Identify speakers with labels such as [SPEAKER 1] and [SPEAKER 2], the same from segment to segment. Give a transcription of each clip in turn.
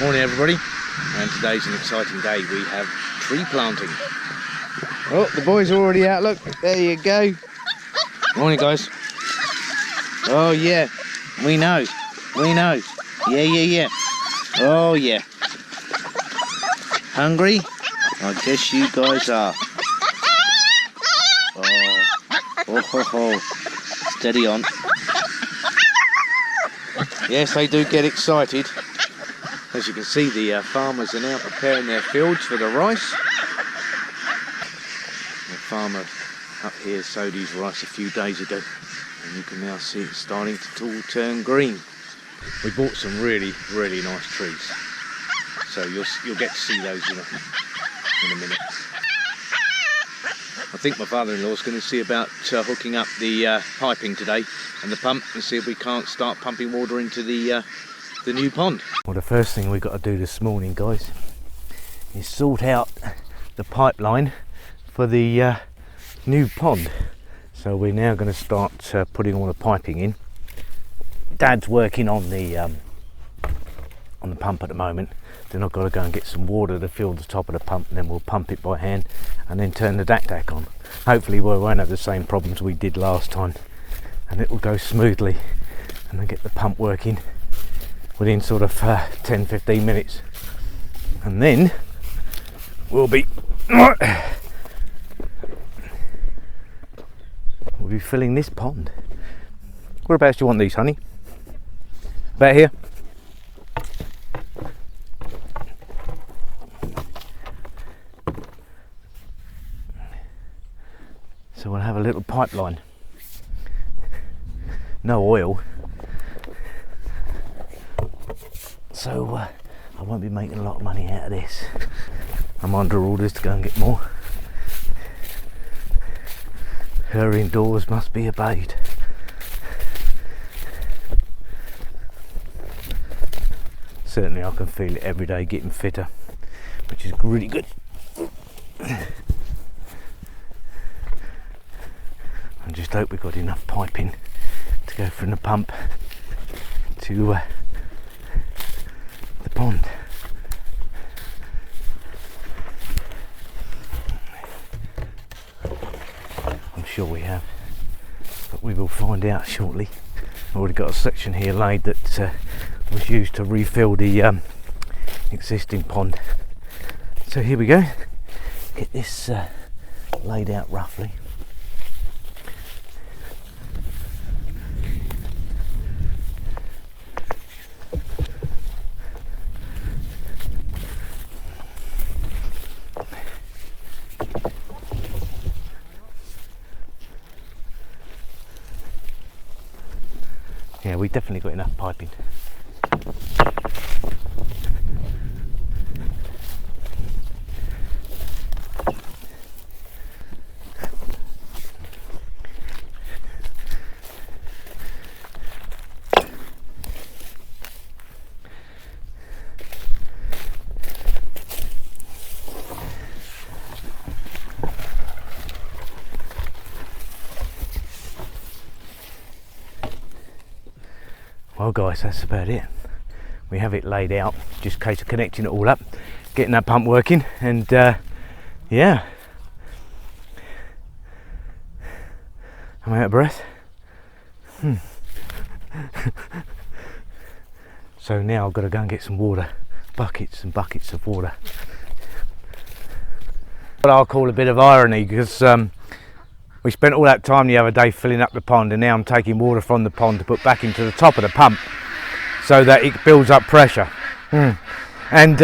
[SPEAKER 1] Morning everybody, and today's an exciting day. We have tree planting. Oh, the boys are already out, look, there you go. Morning guys. Oh yeah, we know. Yeah. Oh yeah. Hungry? I guess you guys are. Oh. Steady on. Yes, they do get excited. As you can see, the farmers are now preparing their fields for the rice. The farmer up here sowed his rice a few days ago, and you can now see it starting to all turn green. We bought some really nice trees, so you'll get to see those in a minute. I think my father-in-law's going to see about hooking up the piping today and the pump, and see if we can't start pumping water into the new pond. Well, the first thing we've got to do this morning, guys, is sort out the pipeline for the new pond. So we're now going to start putting all the piping in. Dad's working on the pump at the moment. Then I've got to go and get some water to fill the top of the pump, and then we'll pump it by hand and then turn the DAC on. Hopefully we won't have the same problems we did last time, and it will go smoothly, and then get the pump working within sort of 10-15 minutes, and then we'll be filling this pond. Whereabouts do you want these, honey? About here? So we'll have a little pipeline. No oil. So I won't be making a lot of money out of this. I'm under orders to go and get more. Her indoors must be obeyed. Certainly I can feel it every day, getting fitter, which is really good. I just hope we've got enough piping to go from the pump to the pond. I'm sure we have, but we will find out shortly. I've already got a section here laid that was used to refill the existing pond. So here we go, get this laid out roughly. Yeah, we definitely got enough piping. Well guys, that's about it. We have it laid out, just a case of connecting it all up, getting that pump working, and yeah. I'm out of breath. So now I've got to go and get some water, buckets and buckets of water. What I'll call a bit of irony, because we spent all that time the other day filling up the pond, and now I'm taking water from the pond to put back into the top of the pump so that it builds up pressure. And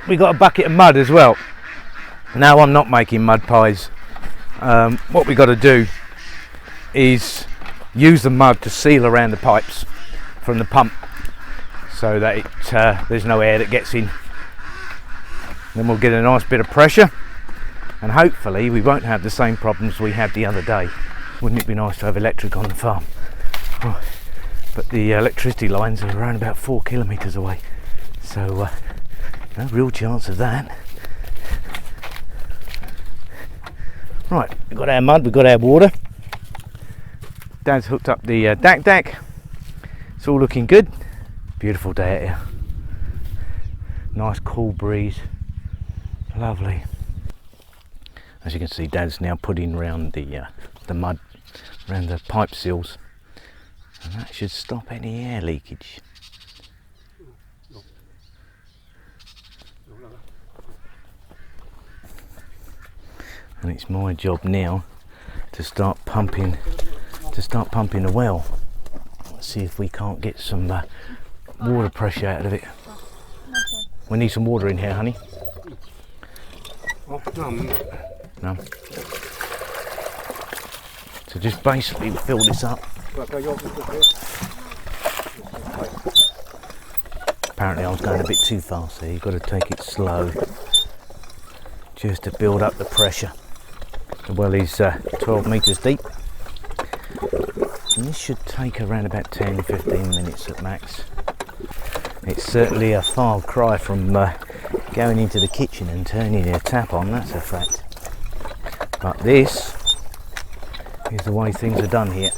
[SPEAKER 1] we got a bucket of mud as well. Now I'm not making mud pies. What we got to do is use the mud to seal around the pipes from the pump so that there's no air that gets in. Then we'll get a nice bit of pressure, and hopefully we won't have the same problems we had the other day. Wouldn't it be nice to have electric on the farm? Oh, but the electricity lines are around about 4 kilometres away, so no real chance of that. Right, we've got our mud, we've got our water. Dad's hooked up the DAC. It's all looking good. Beautiful day out here. Nice cool breeze, lovely. As you can see, Dad's now putting round the mud around the pipe seals, and that should stop any air leakage. And it's my job now to start pumping the well. Let's see if we can't get some water pressure out of it. We need some water in here, honey. No. So just basically fill this up. Apparently I was going a bit too fast there. You've got to take it slow just to build up the pressure. The well is 12 metres deep, and this should take around about 10-15 minutes at max. It's certainly a far cry from going into the kitchen and turning a tap on, that's a fact. But this is the way things are done here.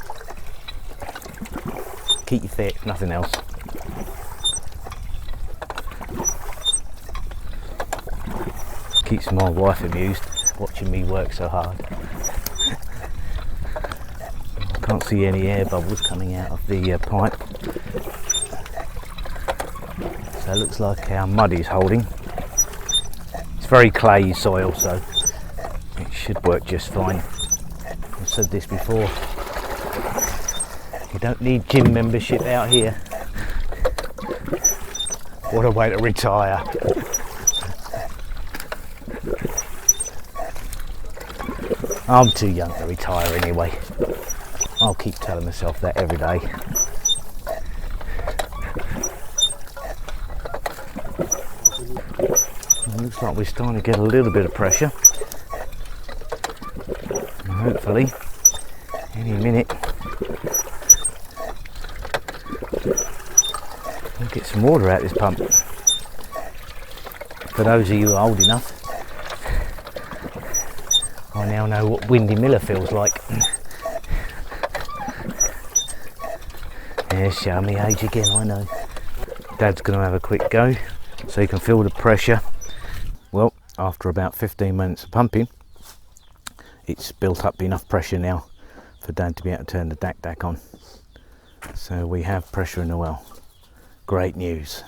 [SPEAKER 1] Keep you fit, if nothing else. Keeps my wife amused, watching me work so hard. I can't see any air bubbles coming out of the pipe. So it looks like our mud is holding. It's very clayey soil, so it should work just fine. I've said this before. You don't need gym membership out here. What a way to retire. I'm too young to retire anyway. I'll keep telling myself that every day. It looks like we're starting to get a little bit of pressure. And hopefully, any minute, we'll get some water out of this pump. For those of you who are old enough, I now know what Windy Miller feels like. Yeah, show me age again, I know. Dad's going to have a quick go so you can feel the pressure. Well, after about 15 minutes of pumping, it's built up enough pressure now for Dad to be able to turn the DAC on. So we have pressure in the well. Great news.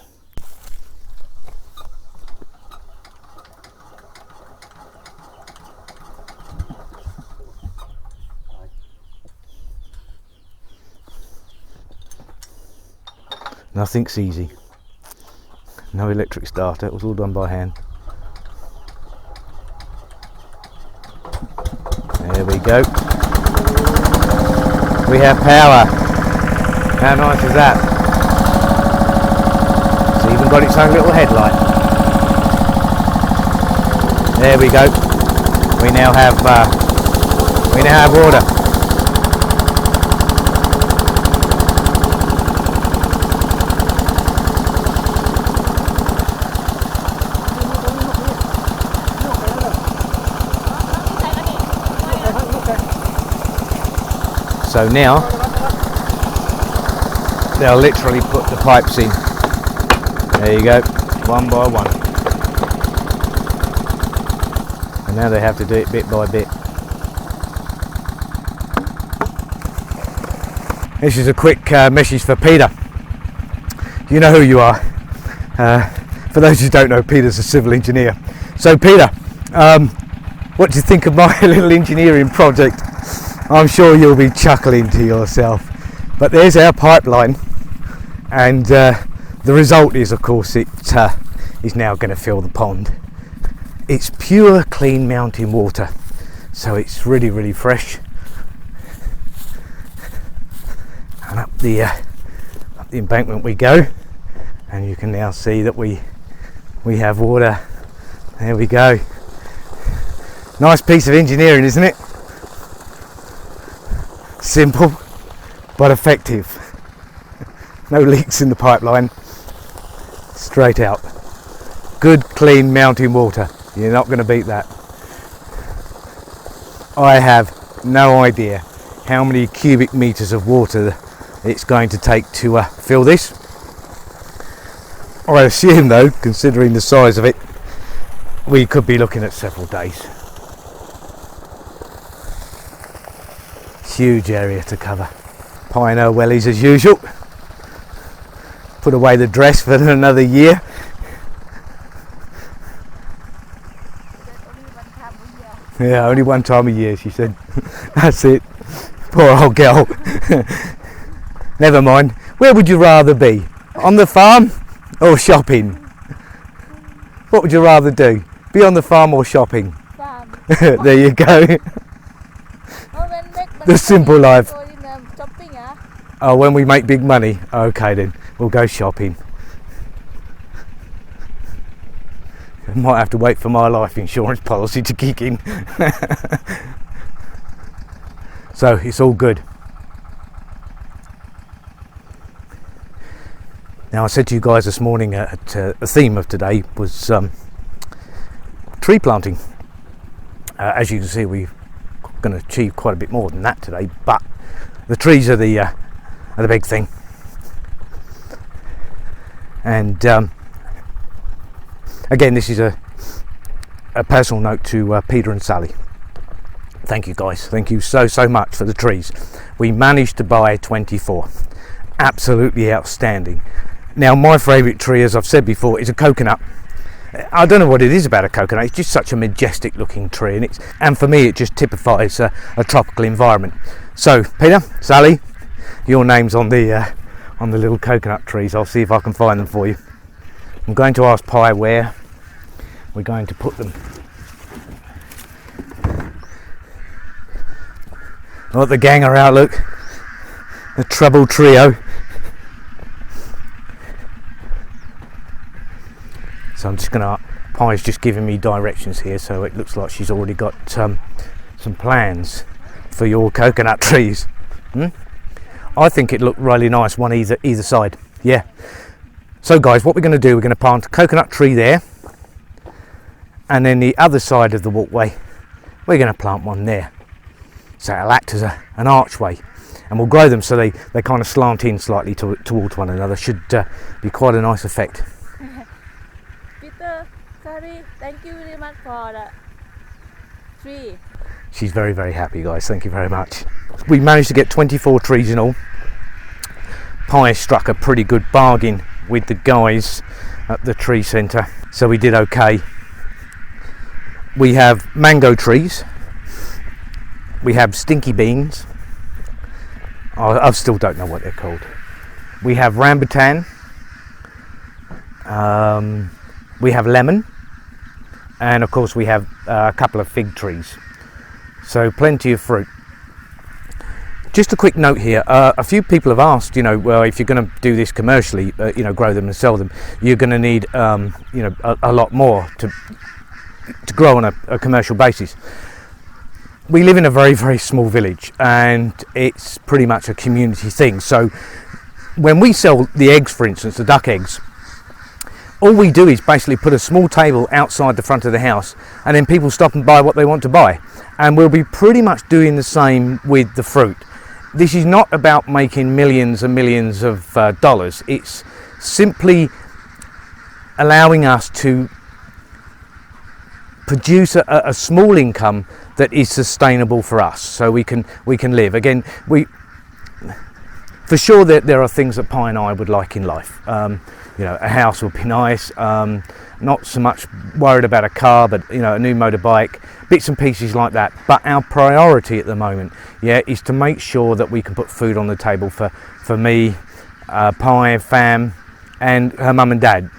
[SPEAKER 1] Nothing's easy. No electric starter, it was all done by hand. There we go. We have power. How nice is that? It's even got its own little headlight. There we go. We now have water. So now they'll literally put the pipes in. There you go, one by one. And now they have to do it bit by bit. This is a quick message for Peter. You know who you are. For those who don't know, Peter's a civil engineer. So Peter, what do you think of my little engineering project? I'm sure you'll be chuckling to yourself. But there's our pipeline, and the result is, of course, it is now going to fill the pond. It's pure, clean mountain water, so it's really, really fresh. And up the embankment we go, and you can now see that we have water. There we go. Nice piece of engineering, isn't it? Simple but effective. No leaks in the pipeline. Straight out. Good, clean mountain water. You're not going to beat that. I have no idea how many cubic meters of water it's going to take to fill this. I assume though, considering the size of it, we could be looking at several days. Huge area to cover. Pioneer wellies as usual. Put away the dress for another year. Yeah, only one time a year, she said. That's it. Poor old girl. Never mind. Where would you rather be? On the farm or shopping? What would you rather do? Be on the farm or shopping?
[SPEAKER 2] Farm.
[SPEAKER 1] There you go. The simple life. Oh, when we make big money? Okay then, we'll go shopping. I might have to wait for my life insurance policy to kick in. So it's all good. Now I said to you guys this morning the theme of today was tree planting. As you can see, we're going to achieve quite a bit more than that today, but the trees are the big thing. And again, this is a personal note to Peter and Sally. Thank you guys, thank you so much for the trees. We managed to buy 24. Absolutely outstanding. Now my favourite tree, as I've said before, is a coconut. I don't know what it is about a coconut, it's just such a majestic looking tree, and for me it just typifies a tropical environment. So Peter, Sally, your name's on the little coconut trees. I'll see if I can find them for you. I'm going to ask Pi where we're going to put them. Oh, the gang are out, look. The trouble trio. So I'm just gonna, Pi's just giving me directions here, so it looks like she's already got some plans for your coconut trees. I think it looked really nice, one either side. Yeah. So guys, what we're going to do, we're going to plant a coconut tree there, and then the other side of the walkway we're going to plant one there, so it'll act as an archway, and we'll grow them so they kind of slant in slightly towards one another. Should be quite a nice effect.
[SPEAKER 2] Peter, sorry, thank you very much for the tree.
[SPEAKER 1] She's very happy, guys. Thank you very much. We managed to get 24 trees in all. Pi struck a pretty good bargain with the guys at the tree centre, so we did okay. We have mango trees, we have stinky beans, I still don't know what they're called, we have rambutan, we have lemon, and of course we have a couple of fig trees, so plenty of fruit. Just a quick note here, a few people have asked, well, if you're going to do this commercially, grow them and sell them, you're going to need a lot more to grow on a commercial basis. We live in a very small village, and it's pretty much a community thing. So when we sell the eggs, for instance, the duck eggs, all we do is basically put a small table outside the front of the house, and then people stop and buy what they want to buy. And we'll be pretty much doing the same with the fruit. This is not about making millions and millions of dollars. It's simply allowing us to produce a small income that is sustainable for us, so we can live. Again, for sure that there are things that Pi and I would like in life. A house would be nice. Not so much worried about a car, but a new motorbike, bits and pieces like that. But our priority at the moment, is to make sure that we can put food on the table for me, Pi, Fam, and her mum and dad.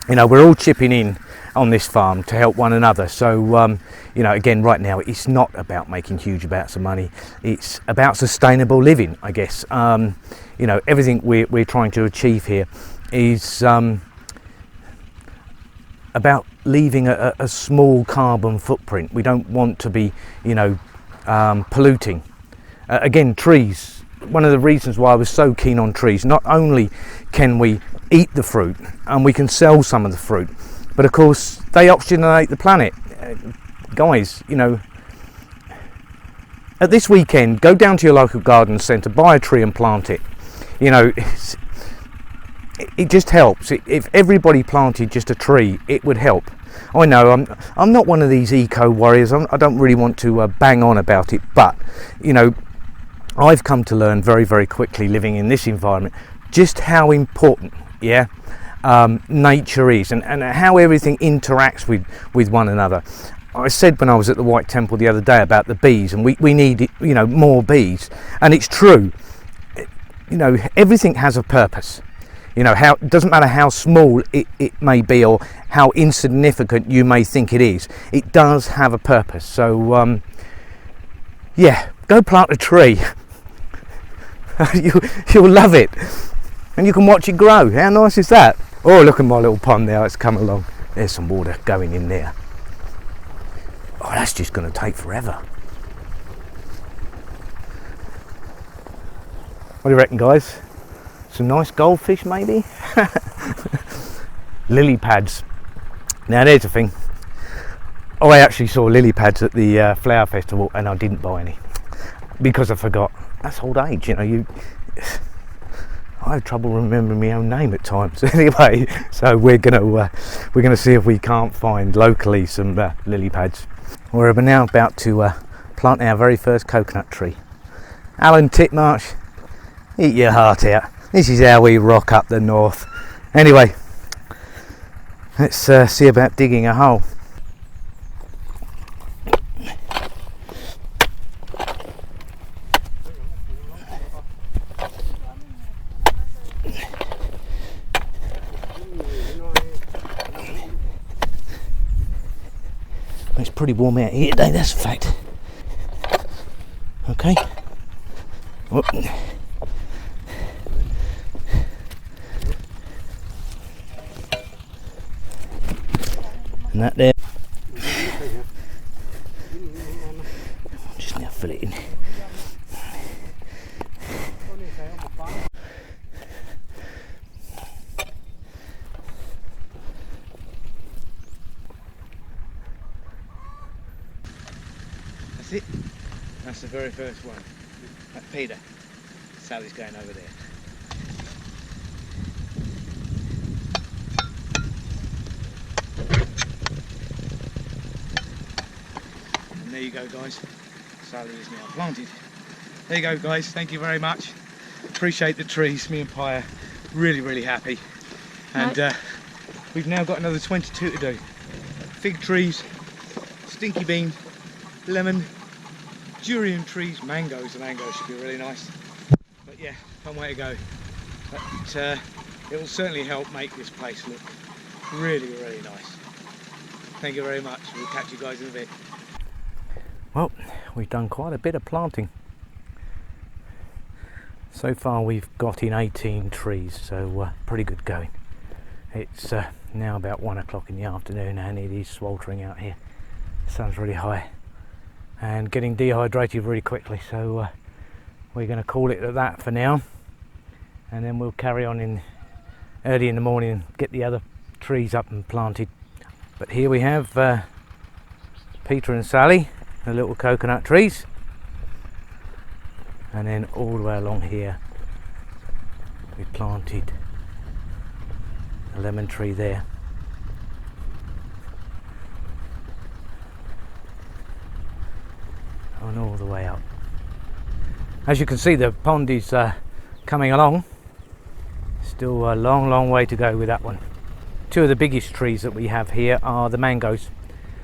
[SPEAKER 1] We're all chipping in on this farm to help one another. So again, right now it's not about making huge amounts of money. It's about sustainable living, I guess. Everything we're trying to achieve here is about leaving a small carbon footprint. We don't want to be, polluting. Again, trees, one of the reasons why I was so keen on trees, not only can we eat the fruit and we can sell some of the fruit, but of course they oxygenate the planet. Guys, at this weekend, go down to your local garden centre, buy a tree and plant it. it just helps. If everybody planted just a tree, it would help. I know I'm not one of these eco warriors. I don't really want to bang on about it, but you know, I've come to learn very, very quickly living in this environment just how important, nature is, and how everything interacts with one another. I said when I was at the White Temple the other day about the bees, and we need, you know, more bees, and it's true. You know, everything has a purpose. You know, it doesn't matter how small it may be or how insignificant you may think it is. It does have a purpose. So, yeah, go plant a tree. You'll love it, and you can watch it grow. How nice is that? Oh, look at my little pond there. It's come along. There's some water going in there. Oh, that's just going to take forever. What do you reckon, guys? Some nice goldfish, maybe? Lily pads. Now, there's the thing. I actually saw lily pads at the flower festival, and I didn't buy any because I forgot. That's old age, you know. I have trouble remembering my own name at times. Anyway, so we're gonna see if we can't find locally some lily pads. We're now about to plant our very first coconut tree. Alan Titmarsh, eat your heart out. This is how we rock up the north. Anyway, let's see about digging a hole. It's pretty warm out here today, that's a fact. Okay. Oh. And that there. Just now fill it in. That's it. That's the very first one. Peter. Sally's going over there. And there you go, guys. Sally is now planted. There you go, guys. Thank you very much. Appreciate the trees. Me and Pi are really, really happy. And we've now got another 22 to do. Fig trees, stinky bean, lemon, durian trees, mangoes. The mangoes should be really nice. But yeah, long way to go. But it will certainly help make this place look really, really nice. Thank you very much. We'll catch you guys in a bit. Well, we've done quite a bit of planting. So far we've got in 18 trees, so pretty good going. It's now about 1 o'clock in the afternoon and it is sweltering out here. The sun's really high and getting dehydrated really quickly, so we're going to call it at that for now, and then we'll carry on in early in the morning and get the other trees up and planted. But here we have Peter and Sally, the little coconut trees, and then all the way along here we planted a lemon tree there. And all the way up. As you can see, the pond is coming along. Still a long way to go with that one. Two of the biggest trees that we have here are the mangoes,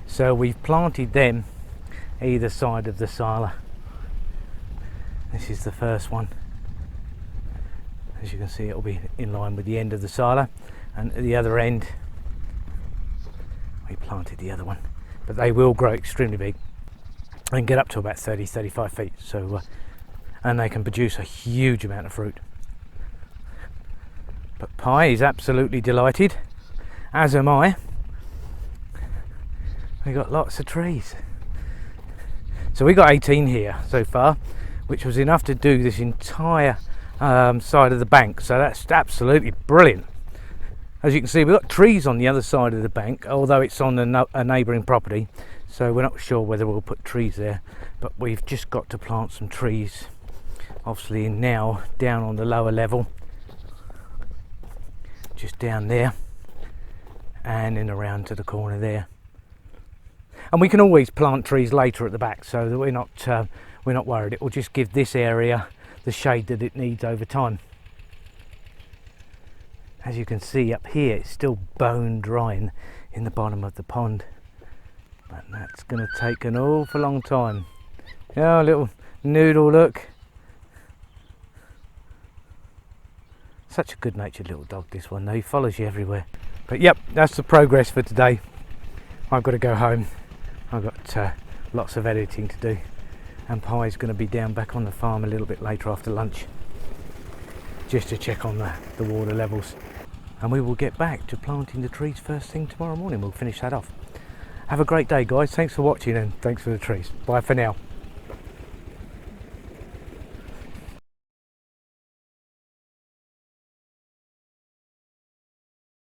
[SPEAKER 1] so we've planted them either side of the sala. This is the first one. As you can see, it will be in line with the end of the sala, and at the other end we planted the other one, but they will grow extremely big and get up to about 30-35 feet, so and they can produce a huge amount of fruit. But Pi is absolutely delighted, as am I. We got lots of trees. So we got 18 here so far, which was enough to do this entire side of the bank, so that's absolutely brilliant. As you can see, we've got trees on the other side of the bank, although it's on a neighbouring property, so we're not sure whether we'll put trees there, but we've just got to plant some trees obviously now down on the lower level, just down there and then around to the corner there. And we can always plant trees later at the back, so that we're not worried. It will just give this area the shade that it needs over time. As you can see up here, it's still bone dry in the bottom of the pond, but that's going to take an awful long time. Oh, little noodle, look. Such a good natured little dog, this one though. He follows you everywhere. But yep, that's the progress for today. I've got to go home. I've got lots of editing to do, and Pie's going to be down back on the farm a little bit later after lunch, just to check on the water levels. And we will get back to planting the trees first thing tomorrow morning. We'll finish that off. Have a great day, guys. Thanks for watching, and thanks for the trees. Bye for now.